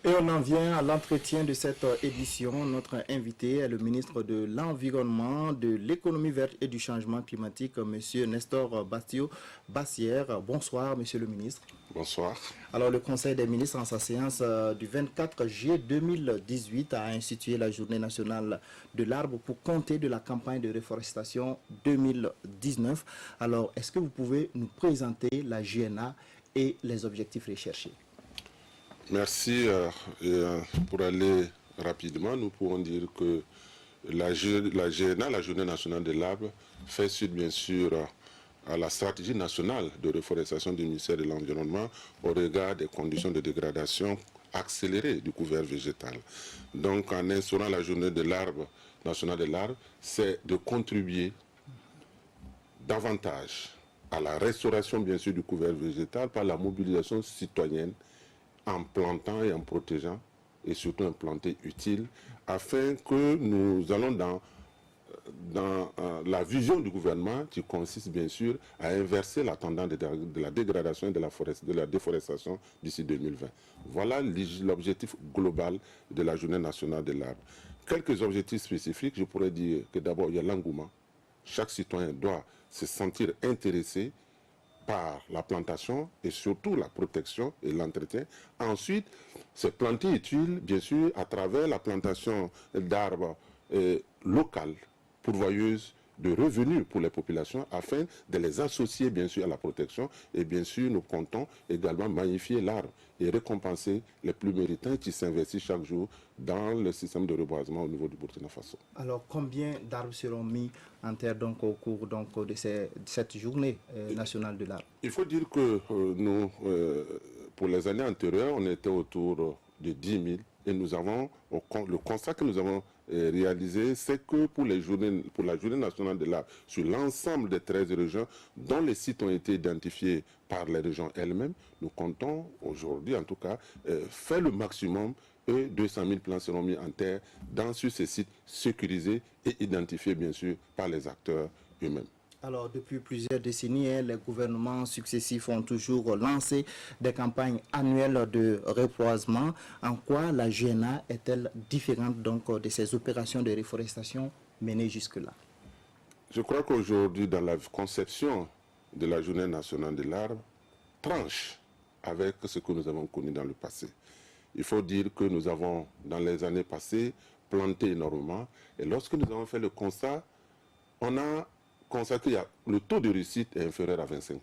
Et on en vient à l'entretien de cette édition. Notre invité est le ministre de l'Environnement, de l'Économie verte et du Changement climatique, Monsieur Nestor Bassière. Bonsoir, Monsieur le ministre. Bonsoir. Alors, le Conseil des ministres, en sa séance du 24 juillet 2018, a institué la Journée nationale de l'arbre pour compter de la campagne de réforestation 2019. Alors, est-ce que vous pouvez nous présenter la GNA et les objectifs recherchés? Merci. Pour aller rapidement, nous pourrons dire que la GNA, la Journée nationale de l'arbre, fait suite bien sûr à la stratégie nationale de réforestation du ministère de l'Environnement au regard des conditions de dégradation accélérée du couvert végétal. Donc en instaurant la Journée de l'arbre, nationale de l'arbre, c'est de contribuer davantage à la restauration bien sûr du couvert végétal par la mobilisation citoyenne en plantant et en protégeant, et surtout en planter utile, afin que nous allons dans la vision du gouvernement qui consiste bien sûr à inverser la tendance de la dégradation et de la déforestation d'ici 2020. Voilà l'objectif global de la Journée nationale de l'arbre. Quelques objectifs spécifiques, je pourrais dire que d'abord il y a l'engouement. Chaque citoyen doit se sentir intéressé par la plantation et surtout la protection et l'entretien. Ensuite, c'est planter utile, bien sûr, à travers la plantation d'arbres locales, pourvoyeuses de revenus pour les populations, afin de les associer, bien sûr, à la protection. Et bien sûr, nous comptons également magnifier l'arbre et récompenser les plus méritants qui s'investissent chaque jour dans le système de reboisement au niveau du Burkina Faso. Alors, combien d'arbres seront mis en terre donc, au cours donc, de cette journée nationale de l'arbre? Il faut dire que nous, pour les années antérieures, on était autour de 10 000. Et nous avons, le constat que nous avons réalisé, c'est que pour la Journée nationale de l'arbre, sur l'ensemble des 13 régions, dont les sites ont été identifiés par les régions elles-mêmes, nous comptons aujourd'hui, en tout cas, faire le maximum et 200 000 plants seront mis en terre sur ces sites sécurisés et identifiés, bien sûr, par les acteurs eux-mêmes. Alors, depuis plusieurs décennies, les gouvernements successifs ont toujours lancé des campagnes annuelles de reboisement. En quoi la GNA est-elle différente donc, de ces opérations de réforestation menées jusque-là? Je crois qu'aujourd'hui, dans la conception de la Journée nationale de l'arbre, tranche avec ce que nous avons connu dans le passé. Il faut dire que nous avons, dans les années passées, planté énormément. Et lorsque nous avons fait le constat, on a constaté que le taux de réussite est inférieur à 25%.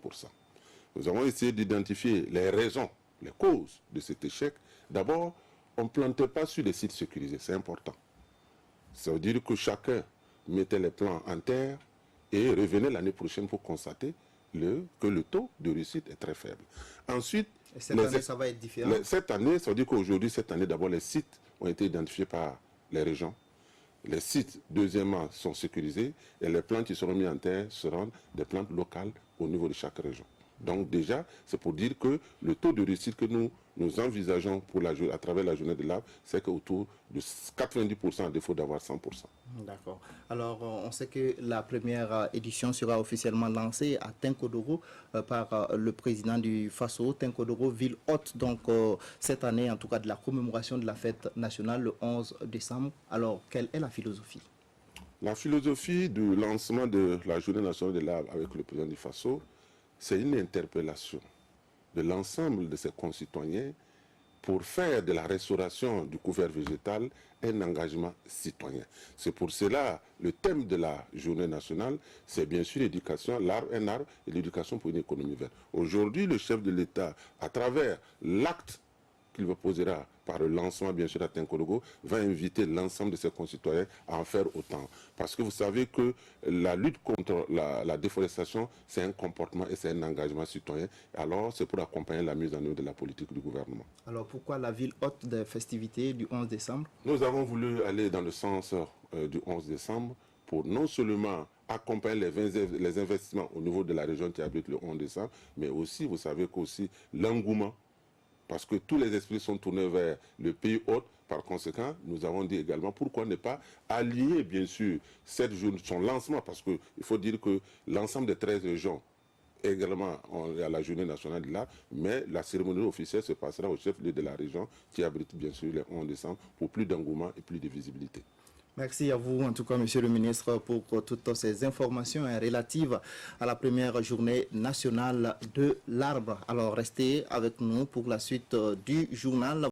Nous avons essayé d'identifier les raisons, les causes de cet échec. D'abord, on ne plantait pas sur les sites sécurisés, c'est important. Ça veut dire que chacun mettait les plants en terre et revenait l'année prochaine pour constater que le taux de réussite est très faible. Ensuite, et cette année, ça va être différent. Cette année, ça veut dire qu'aujourd'hui, cette année, d'abord, les sites ont été identifiés par les régions. Les sites, deuxièmement, sont sécurisés et les plantes qui seront mises en terre seront des plantes locales au niveau de chaque région. Donc déjà, c'est pour dire que le taux de réussite que nous envisageons à travers la journée de l'arbre, c'est qu'autour de 90% à défaut d'avoir 100%. D'accord. Alors, on sait que la première édition sera officiellement lancée à Tinkodoro par le président du Faso, Tinkodoro, ville hôte, donc cette année, en tout cas, de la commémoration de la fête nationale le 11 décembre. Alors, quelle est la philosophie? La philosophie du lancement de la journée nationale de l'arbre avec le président du Faso, c'est une interpellation de l'ensemble de ses concitoyens pour faire de la restauration du couvert végétal un engagement citoyen. C'est pour cela, le thème de la journée nationale, c'est bien sûr l'éducation, un arbre et l'éducation pour une économie verte. Aujourd'hui, le chef de l'État, à travers l'acte qu'il posera par le lancement, bien sûr, à Tinkodoro, va inviter l'ensemble de ses concitoyens à en faire autant. Parce que vous savez que la lutte contre la déforestation, c'est un comportement et c'est un engagement citoyen. Alors, c'est pour accompagner la mise en œuvre de la politique du gouvernement. Alors, pourquoi la ville hôte des festivités du 11 décembre? Nous avons voulu aller dans le sens du 11 décembre pour non seulement accompagner les investissements au niveau de la région qui abrite le 11 décembre, mais aussi, vous savez qu'aussi l'engouement, parce que tous les esprits sont tournés vers le pays hôte. Par conséquent, nous avons dit également pourquoi ne pas allier, bien sûr, cette journée, son lancement, parce qu'il faut dire que l'ensemble des 13 régions également à la journée nationale de l'art, mais la cérémonie officielle se passera au chef-lieu de la région qui abrite bien sûr le 11 décembre pour plus d'engouement et plus de visibilité. Merci à vous, en tout cas, Monsieur le Ministre, pour toutes ces informations relatives à la première journée nationale de l'arbre. Alors, restez avec nous pour la suite du journal.